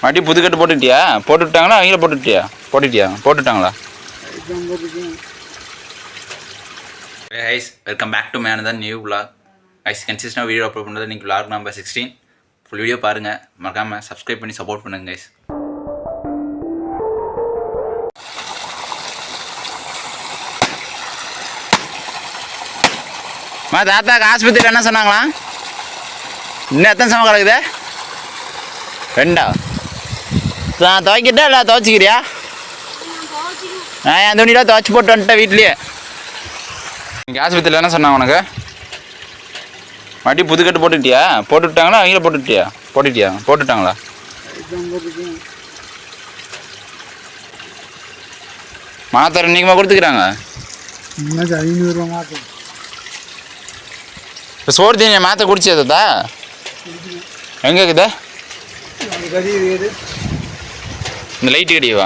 மறுபடியும் புதுக்கட்டு போட்டுட்டியா? போட்டு விட்டாங்களா? அவங்கள போட்டுட்டாங்களா? Guys welcome back to man தான் new vlog. Guys consistent video upload பண்ணுறது நீங்கள் விளாக் நம்பர் 16 ஃபுல் வீடியோ பாருங்கள். மறக்காமல் சப்ஸ்கிரைப் பண்ணி சப்போர்ட் பண்ணுங்கள் கைஸ். தாத்தாக்கு ஆஸ்பத்திரியில் என்ன சொன்னாங்களா? இன்னும் எத்தனை சமம் கிடக்குது? 2 நான் துவைக்கிட்டா இல்லை துவைச்சிக்கிறியா? நான் என் துணிலாம் துவைச்சி போட்டு வந்துட்டேன் வீட்லேயே. இங்கே ஆஸ்பத்திரியில் என்ன சொன்னாங்க உனக்கு? மறுபடியும் புதுக்கட்டு போட்டுட்டியா? போட்டு விட்டாங்களா? அவங்கள போட்டுட்டாங்களா? மாத்திரை இன்னைக்குமா கொடுத்துக்கிறாங்க? 500 மாத்திரை. இப்போ சோறு தண்ணி மாத்திரை குடிச்சதா? எங்கே இருக்குதா? இந்த லைட்டு கடியவா?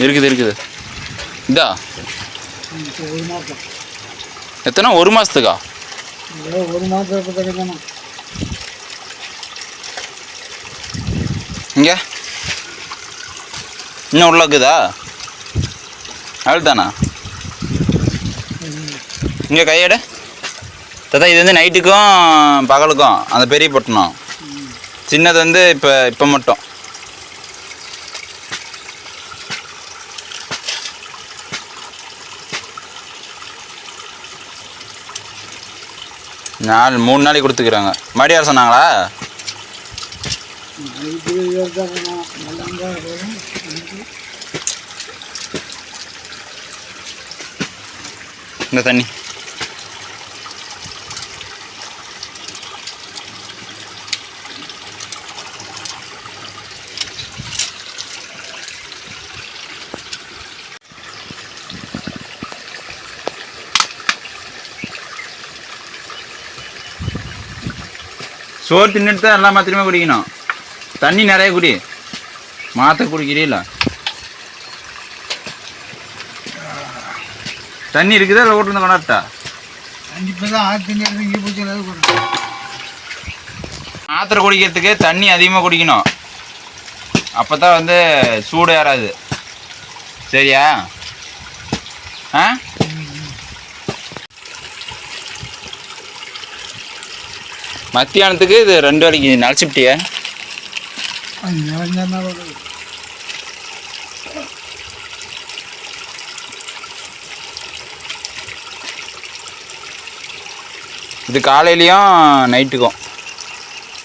இருக்குது இதா எத்தனை? 1 மாதத்துக்கா? 1 மாதம். இங்கே இன்னும் உள்ள இருக்குதா? அவள் தானா? இங்கே கையெடு தாத்தா. இது வந்து நைட்டுக்கும் பகலுக்கும் அந்த பெரிய பட்டணம். சின்னது வந்து இப்போ மட்டும். நாலு 3 நாளைக்கு கொடுத்துக்கிறாங்க. மடியார் சொன்னாங்களா? இந்த தண்ணி சோறு தின்னுட்டு தான் எல்லா மாத்திரமே குடிக்கணும். தண்ணி நிறைய குடி. மாத்திரை குடிக்கிறீல்ல? தண்ணி இருக்குதா இல்லை ஓட்டுருந்து கொண்டாட்டா? மாத்திரை குடிக்கிறதுக்கு தண்ணி அதிகமாக குடிக்கணும். அப்போ தான் வந்து சூடு ஏறாது. சரியா? ஆ மத்தியானத்துக்கு இது 2 வேளைக்கு நடிச்சுட்டியா? இது காலையிலையும் நைட்டுக்கும்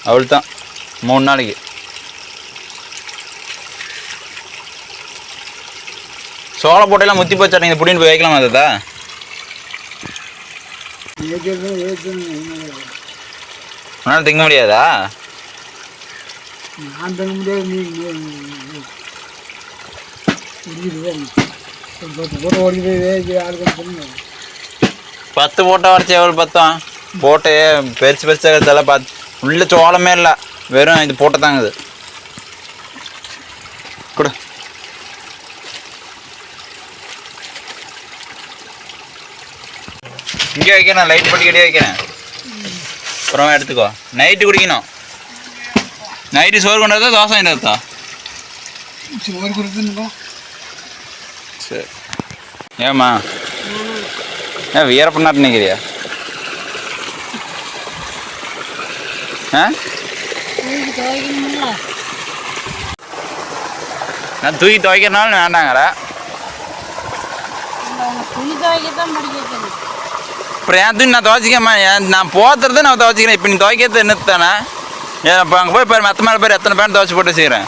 அவள் தான் 3 நாளைக்கு. சோள போட்டையெல்லாம் முத்தி போச்சாட்டிங்க. இதை புடின்னு போய் வைக்கலாமா தாத்தா? உன்னால் திங்க முடியாதா? நான் திங்க முடியாது. நீ 10 போட்டை வரைச்சி எவ்வளோ பத்தம்? போட்டு பெருசாக இதெல்லாம் பார்த்து உள்ள சோளமே இல்லை, வெறும் இது போட்ட தாங்குது. கொடு. இங்கே வைக்கிறேன், லைட் பட்டி கட்டி வைக்கிறேன். அப்புறமா எடுத்துக்கோ. நைட்டு குடிக்கணும். நைட்டு சோறு கொண்டாதா தோசை கொண்டாதா? சோறு கொடுத்துருக்கோம். சரி. ஏம்மா ஏன் வீரப்பண்ணாட்டு நிற்கிறியா? நான் தூக்கி துவைக்கிறனாலும் வேண்டாங்கிற. அப்புறம் ஏன் தூக்கி நான் துவைச்சிக்கம்மா? நான் போத்துறது நான் துவைச்சிக்கிறேன். இப்போ நீ துவைக்கிறது என்னது தானே? ஏன் இப்போ அங்கே போய் பாரு, மற்ற மேலே பேர் எத்தனை பேர் துவைச்சி போட்டு செய்கிறேன்.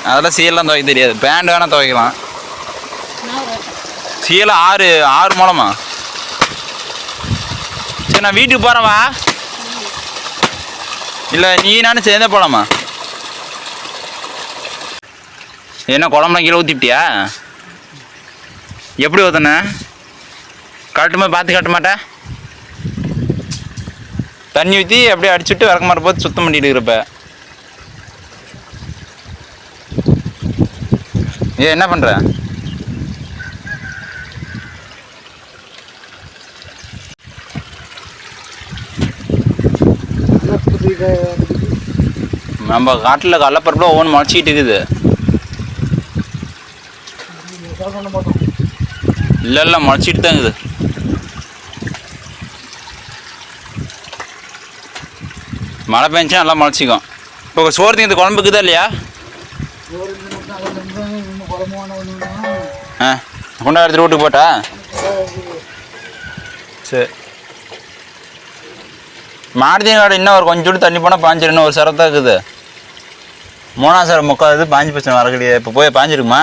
அதெல்லாம் சீலாம் துவைக்க தெரியாது. பேண்ட் வேணால் துவைக்கலாம். சீலை 6 மூலமா? சரி நான் வீட்டுக்கு போகிறேன் வா. இல்லை நீ நானும் சேர்ந்தே போகலாமா? என்ன குழம்புலாம் கீழே ஊற்றிட்டியா? எப்படி ஊற்றுன? கட்டுமா பார்த்து கட்ட மாட்டேன். தண்ணி ஊற்றி அப்படியே அடிச்சுட்டு விளக்க மாற போது சுத்தம் பண்ணிட்டு இருக்கிறப்ப என்ன பண்ணுற? நம்ம காட்டில் கடலப்பருப்பில் ஒவ்வொன்று முளைச்சிக்கிட்டு இருக்குது. இல்லை முளைச்சிட்டு தான் இருக்குது. மழை பெஞ்சா நல்லா முளைச்சிக்கும். இப்போ சோறு இந்த குழம்புக்குதா இல்லையா? ஆ கொண்டா எடுத்துட்டு வீட்டுக்கு போட்டா சரி. மாடுதீன் காடு இன்னும் ஒரு கொஞ்சோண்டு தண்ணி போனால் பாஞ்சிரு. இன்னும் ஒரு சரத்தான் இருக்குது. 3ஆம் சரம் முக்கால் இது பாஞ்சு பிரச்சனை வரக்கூடியது. இப்போ போய் பாஞ்சிருக்குமா?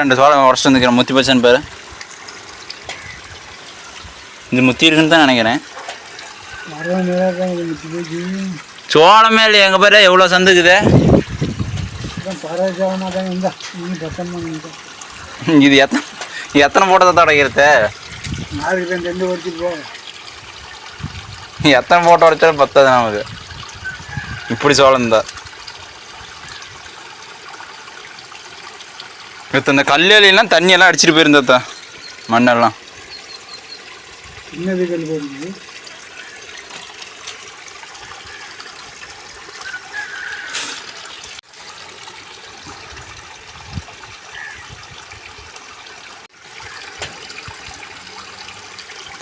ரெண்டு சோளம் உடச்சிட்டு வந்துக்கிறேன். முத்தி பச்சைன்னு பேர் இது முத்தி இருக்குன்னு தான் நினைக்கிறேன். சோளமே இல்லை எங்கள் பேர் எவ்வளோ சந்துக்குது. இது எத்தனை போட்டதை உடைக்கிறது? எத்தனை போட்டோ உடைச்சாலும் பத்தாது நமக்கு. இப்படி சோளம் தான் இப்போ இந்த கல்லுலாம் தண்ணியெல்லாம் அடிச்சிட்டு போயிருந்தா மண்ணெல்லாம்.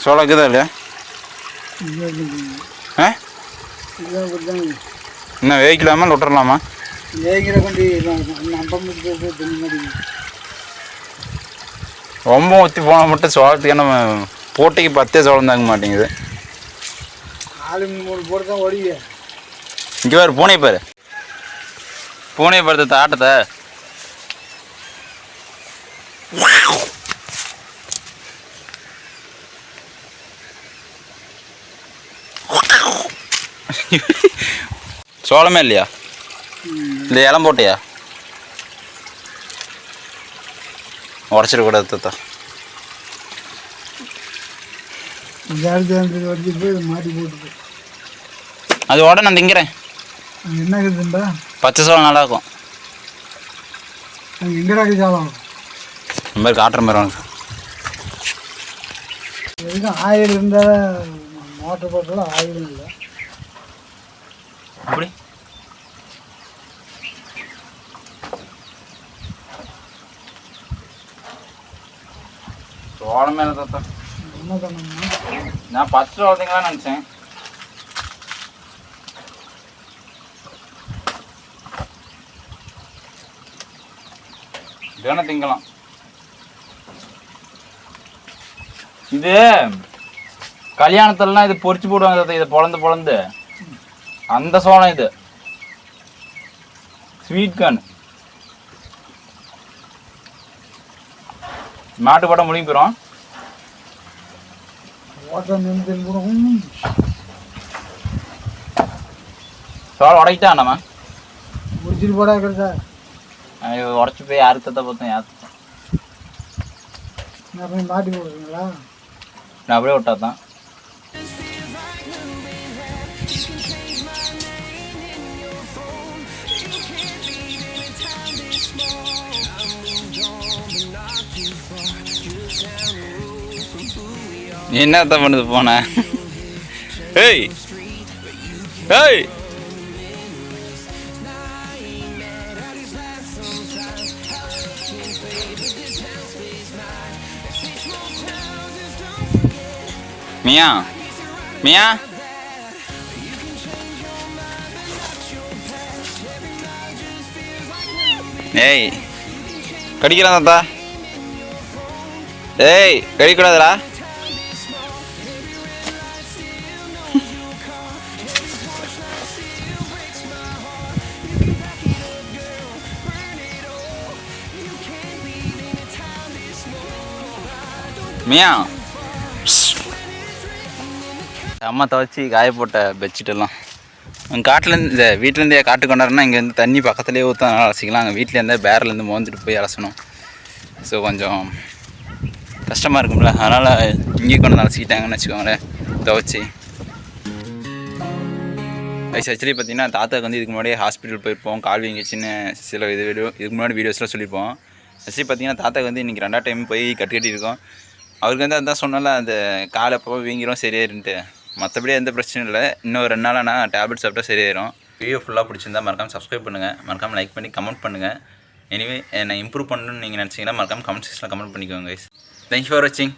சோளம் இருக்குதா இல்லையா? ஆ என்ன வேய்க்கலாமா இல்லை விட்டுறலாமா? ரொம்ப ஊற்றி போனால் மட்டும் சோளத்துக்கு என்ன போட்டிக்கு 10 சோளம் தாங்க மாட்டேங்குது. இங்கே பாரு பூனை பாரு. பூனை படுத்த ஆட்டத்தை சோளமே இல்லையா? இல்லை இளம் போட்டியா? உடச்சிடக்கூடாது தத்தா. அது உட நான் திங்கிறேன். என்ன இருக்குதுண்டா? பச்சை சோளம் நல்லா இருக்கும். எங்கடா சோளம் இந்த மாதிரி காட்டுற மாதிரி உனக்கு எதுக்கும் ஆயில் இருந்தால் மோட்டர் போட்டாலும் ஆயில் இல்லை. அப்படி சோளமே இல்லை தாத்தா. என்ன பண்ணணும்னா நான் பச்சை சோளத்துங்களான்னு நினச்சேன். இதெல்லாம் திங்கலாம். இது கல்யாணத்துலலாம் இது பொரிச்சு போடுவாங்க. இதை பொழந்து அந்த சோளம் இது ஸ்வீட் கார்ன். மாட்டு போட்ட முடியும் போயிடும். சோளம் உடைக்கிட்டா நம்ம முடிச்சுட்டு போடா இருக்கிறதா உடச்சி போய் யாரு தத்த பார்த்தேன் யாரு மாட்டி போடுறீங்களா? நான் அப்படியே விட்டா தான். நீ என்னத்த பண்ணுது போன? ஏய் ஏய் மியா மியா ஏய் கடிக்கிறான் தாத்தா. ஏய் கடிக்கூடாதுடா. மியா அம்மா துவைச்சி காய போட்ட பெட்ஷீட்டெல்லாம் காட்டிலேருந்து இந்த வீட்டிலேருந்தே காட்டு கொண்டாடுறேன்னா இங்கே வந்து தண்ணி பக்கத்துலேயே ஊற்ற நல்லா அலசிக்கலாம். அங்கே வீட்டிலேருந்தே பேரிலேருந்து மோந்துட்டு போய் அலசணும். ஸோ கொஞ்சம் கஷ்டமாக இருக்கும்ல, அதனால் இங்கே கொண்டு வந்து அலசிக்கிட்டாங்கன்னு வச்சுக்கோங்களேன் துவைச்சி. ஐஸ் ஆக்சுவலி பார்த்திங்கன்னா தாத்தாவுக்கு வந்து இதுக்கு முன்னாடியே ஹாஸ்பிட்டல் போயிருப்போம். கால் வீங்கிச்சின்னு சில இதுக்கு முன்னாடி வீடியோஸ்லாம் சொல்லியிருப்போம். ஃபஸ்ட்டு பார்த்தீங்கன்னா தாத்தாக்கு வந்து இன்றைக்கி 2ஆவது டைம் போய் கட்டியிருக்கோம். அவருக்கு வந்து அதான் சொன்னால அந்த காலை அப்போ வீங்கிரும் சரியாயிருன்ட்டு. மற்றபடி எந்த பிரச்சனையும் இல்லை. இன்னும் 2 நாளாக நான் டேப்லெட் சாப்பிட்டா சரியாயிரும். வீடியோ ஃபுல்லாக பிடிச்சிருந்தா மறக்காமல் சப்ஸ்கிரைப் பண்ணுங்கள், மறக்காமல் லைக் பண்ணி கமெண்ட் பண்ணுங்கள். எனிவே நான் இம்ப்ரூவ் பண்ணணும்னு நீங்கள் நினச்சிங்கன்னா மறக்காமல் கமெண்ட் செக்ஷனில் கமெண்ட் பண்ணிக்கோங்க கைஸ். தேங்க்யூ ஃபார் வாட்சிங்.